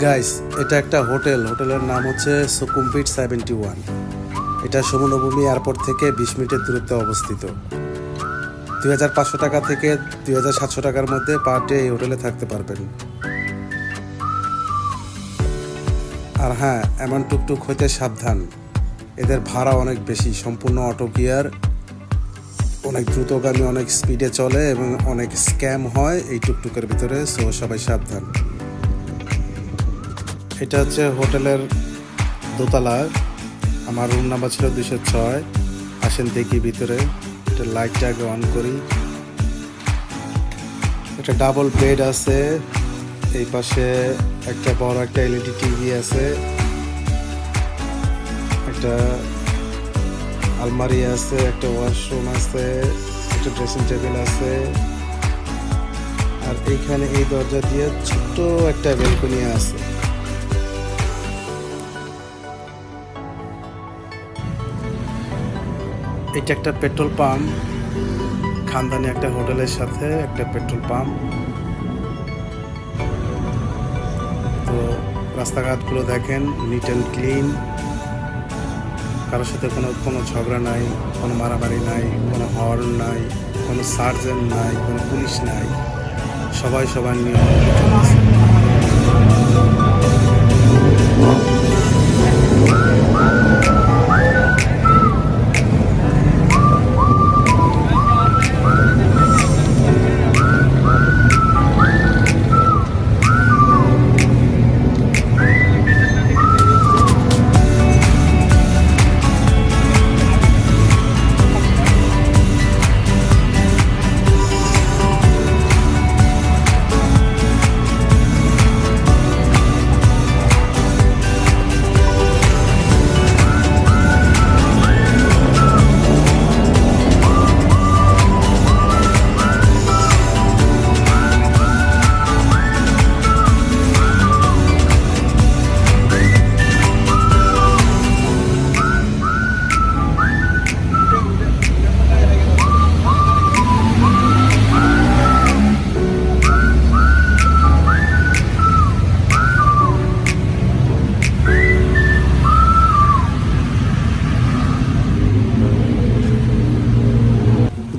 Guys, এটা একটা হোটেলের নাম হচ্ছে সুকুমভিট 71। এটা সমুদ্রভূমি এয়ারপোর্ট থেকে 20 মিনিটের দূরত্বে অবস্থিত। 2500 টাকা থেকে 2700 টাকার মধ্যে পার ডে এই হোটেলে থাকতে পারবেন। আর হ্যাঁ, এমন টুকটুক হইতে সাবধান, এদের ভাড়া অনেক বেশি, সম্পূর্ণ অটো গিয়ার, অনেক দ্রুতগামী, অনেক স্পিডে চলে এবং অনেক স্ক্যাম হয় এই টুকটুকের ভিতরে। সো সবাই সাবধান। এটা হচ্ছে হোটেলের দোতলা। আমার রুম নাম্বার ছিল 206। আসেন দেখি ভিতরে। এটা লাইটটা আগে অন করি। এটা ডাবল বেড আছে, এই পাশে একটা বড় একটা এলইডি টিভি আছে, একটা আলমারি আছে, একটা ওয়াশরুম আছে, একটা ড্রেসিং টেবিল আছে। আর এইখানে এই দরজা দিয়ে ছোট্ট একটা ব্যালকনি আছে। এটা একটা পেট্রোল পাম্প, খানদানি একটা হোটেলের সাথে একটা পেট্রোল পাম্প। তো রাস্তাঘাটগুলো দেখেন, নিট অ্যান্ড ক্লিন, কারোর সাথে কোনো ঝগড়া নাই, কোনো মারামারি নাই, কোনো হর্ন নাই, কোনো সার্জেন্ট নাই, কোনো পুলিশ নাই, সবাই সবার নিয়ম চলছে।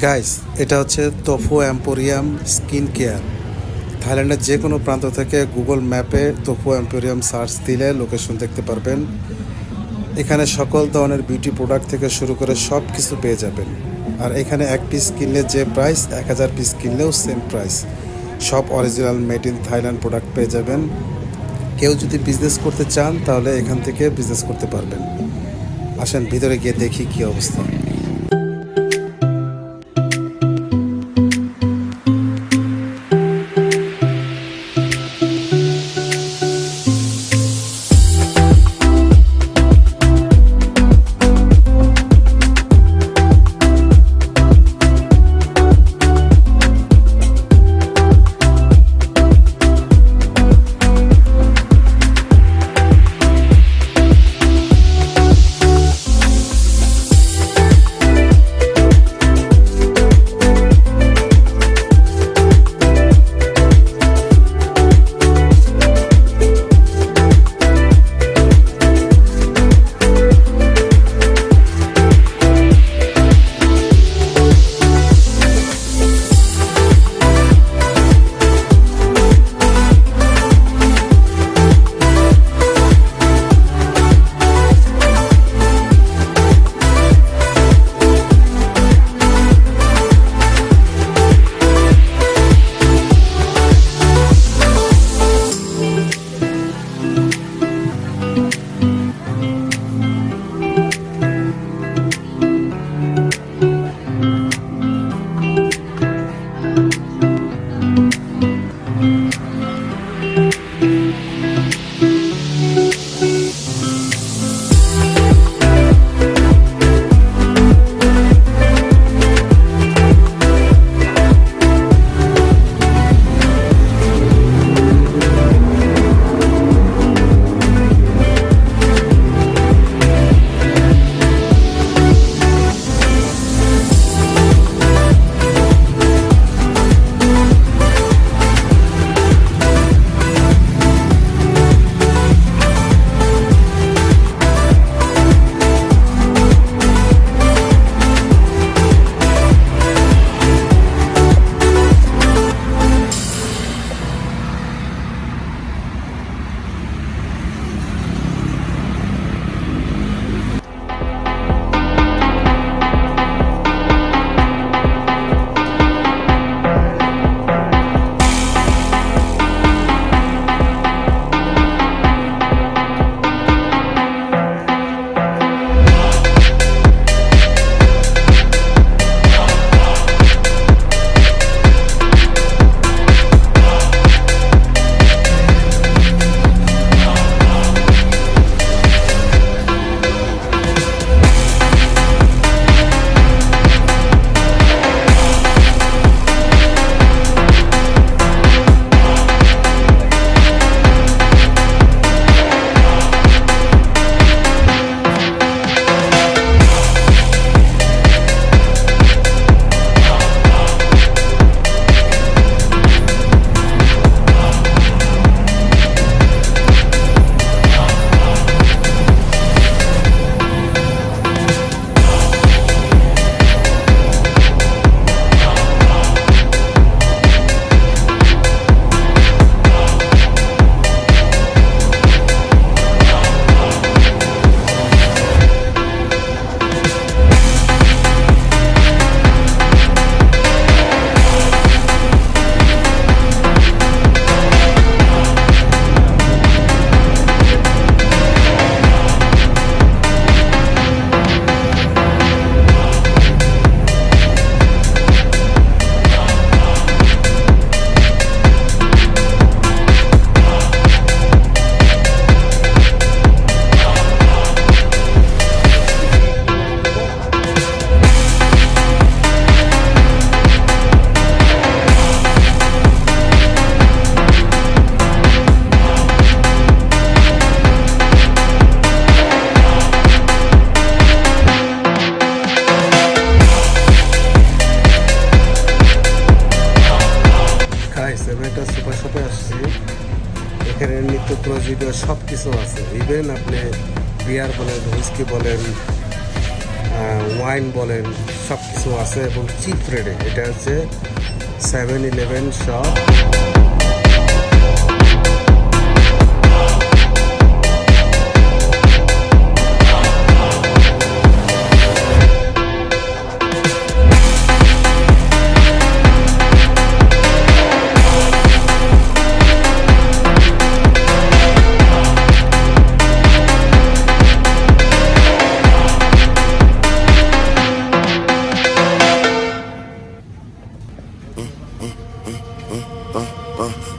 গাইস, এটা হচ্ছে তোফু এম্পোরিয়াম স্কিন কেয়ার। থাইল্যান্ডের যে কোনো প্রান্ত থেকে গুগল ম্যাপে তোফু এম্পোরিয়াম সার্চ দিলে লোকেশন দেখতে পারবেন। এখানে সকল ধরনের বিউটি প্রোডাক্ট থেকে শুরু করে সব কিছু পেয়ে যাবেন। আর এখানে 1 পিস কিনলে যে প্রাইস, 1000 পিস কিনলেও সেম প্রাইস। সব original made in Thailand product পেয়ে যাবেন। কেউ যদি বিজনেস করতে চান তাহলে এখান থেকে বিজনেস করতে পারবেন। আসেন ভিতরে গিয়ে দেখি কি অবস্থা। এখানে নিত্য প্রয়োজনীয় সব কিছু আছে। ইভেন আপনি বিয়ার বলেন, হুইস্কি বলেন, ওয়াইন বলেন, সব কিছু আছে এবং চিপ রেটে। এটা হচ্ছে 7-Eleven shop.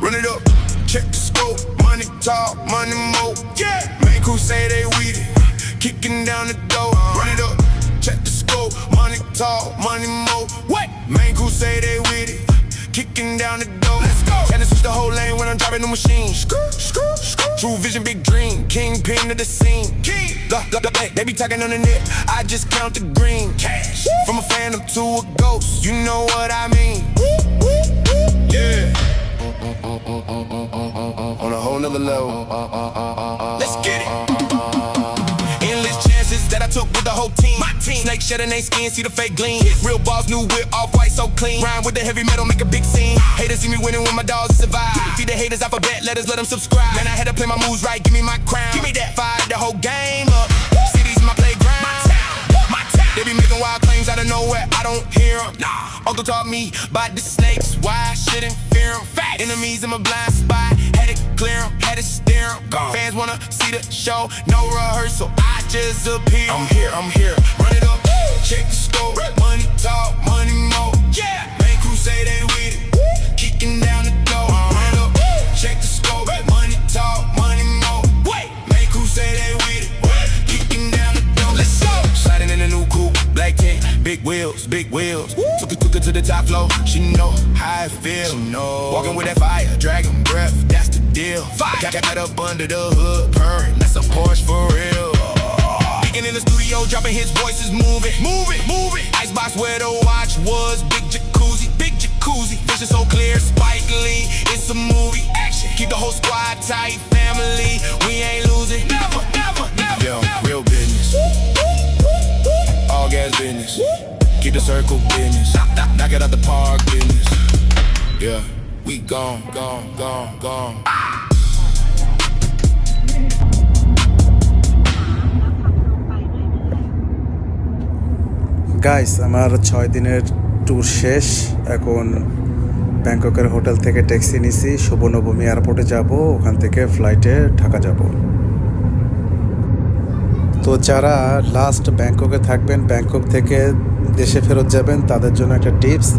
Run it up, check the scope, money talk, money mo. Yeah, main crew say they with it, kicking down the door. Run it up, check the scope, money talk, money mo. What? Main crew say they with it, kicking down the door. Let's go. And it's switch the whole lane when I'm driving the machine. True vision, big dream, kingpin of the scene. King, they be talking on the net, I just count the green. Cash. From a phantom to a ghost, you know what I mean. Yeah. On a whole nother level. Let's get it. Endless chances that I took with the whole team. My team. Snake shedding they skin, see the fake gleam. Real boss, new whip, off white, so clean. Rhyme with the heavy metal, make a big scene. Haters see me winning when my dogs survive. Feed the haters alphabet letters, let them subscribe. Man, I had to play my moves right, give me my crown. Give me that fire, the whole game up. City's my playground. My town, my town. They be making wild claims out of nowhere, I don't hear them. Nah. Uncle taught me about the snakes, why I shouldn't fear them. Facts. Enemies in my blind spot, had to clear them, had to steer them. Gone. Fans wanna see the show, no rehearsal, I just appear. I'm here, run it up, check the scope, money talk, money mo. Yeah, main crew say they with it, kicking down the door. Run it up, check the scope, money talk, money mo. Wait, main crew say they with it, kicking down the door. Let's go. Sliding in a new coupe, black tint, big wheels, big wheels. Took her to the top floor, she know how I feel. Walking with that fire, dragon breath, that's the deal. Got up under the hood, purring, that's a Porsche for real. Speaking in the studio, dropping his voice is moving. Icebox where the watch was, big jacuzzi. Vision so clear, Spike Lee, it's a movie. Action, keep the whole squad tight, family, we ain't losing. Never. Yo, real business, all gas business. Keep the circle business, knock it out the park business. Yeah, we gone. Guys, আমার 6 দিনের tour শেষ। এখন ব্যাংককের hotel থেকে taxi নিছি, শুভনবমী এয়ারপোর্টে যাব, ওখান থেকে ফ্লাইটে ঢাকা যাব। তো যারা লাস্ট ব্যাংককে থাকবেন, ব্যাংকক থেকে দেশে ফেরত যাবেন, তাদের জন্য একটা টিপস,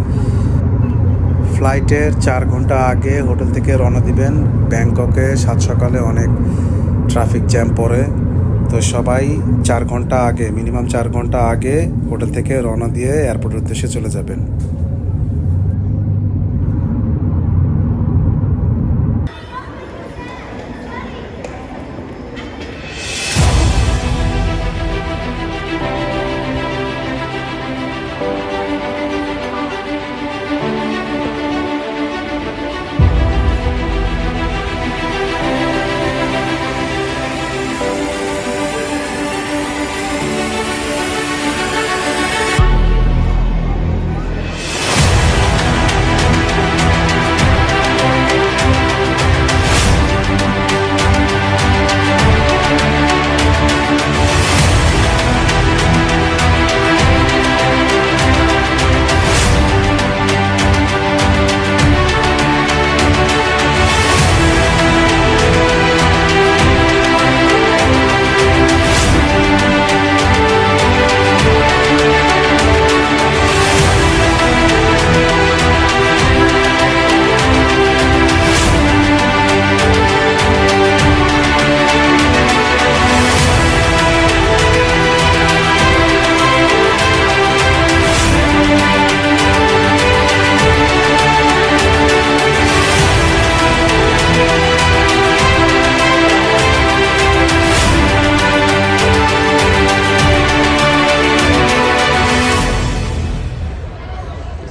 ফ্লাইটের 4 ঘন্টা আগে হোটেল থেকে রওনা দিবেন। ব্যাংককে সাত সকালে অনেক ট্রাফিক জ্যাম পড়ে, তো সবাই 4 ঘন্টা আগে, মিনিমাম 4 ঘন্টা আগে হোটেল থেকে রওনা দিয়ে এয়ারপোর্টের উদ্দেশ্যে চলে যাবেন।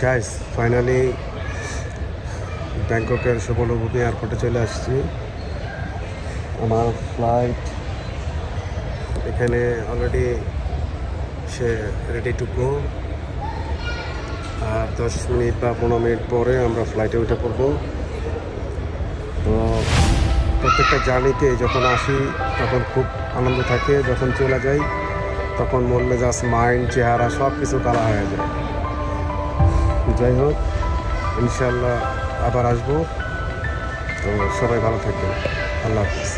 গাইস, ফাইনালি ব্যাংককের শুভনবমী এয়ারপোর্টে চলে আসছি। আমার ফ্লাইট এখানে অলরেডি সে রেডি টু গো। আর 10 মিনিট বা 15 মিনিট পরে আমরা ফ্লাইটে উঠে পড়বো। তো প্রত্যেকটা জার্নিতে যখন আসি তখন খুব আনন্দ থাকে, যখন চলে যাই তখন মন মেজাজ মাইন্ড চেহারা সব কিছু কালা হয়ে যায়। যাই হোক, ইনশাল্লাহ আবার আসবো। তো সবাই ভালো থাকবেন, আল্লাহ হাফিজ।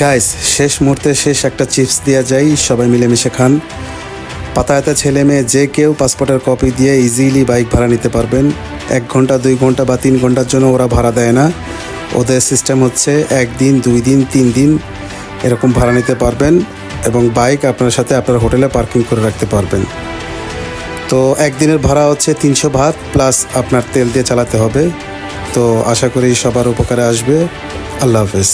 গাইস, শেষ মুহূর্তে শেষ একটা চিপস দেওয়া যায়, সবাই মিলেমিশে খান। পাতায়াতে ছেলে মেয়ে যে কেউ পাসপোর্টের কপি দিয়ে ইজিলি বাইক ভাড়া নিতে পারবেন। 1 ঘন্টা 2 ঘন্টা বা 3 ঘন্টার জন্য ওরা ভাড়া দেয় না। ওদের সিস্টেম হচ্ছে 1 দিন 2 দিন 3 দিন এরকম ভাড়া নিতে পারবেন, এবং বাইক আপনার সাথে আপনার হোটেলে পার্কিং করে রাখতে পারবেন। তো 1 দিনের ভাড়া হচ্ছে 300 বাত প্লাস আপনার তেল দিয়ে চালাতে হবে। তো আশা করি সবার উপকারে আসবে। আল্লাহ হাফেজ।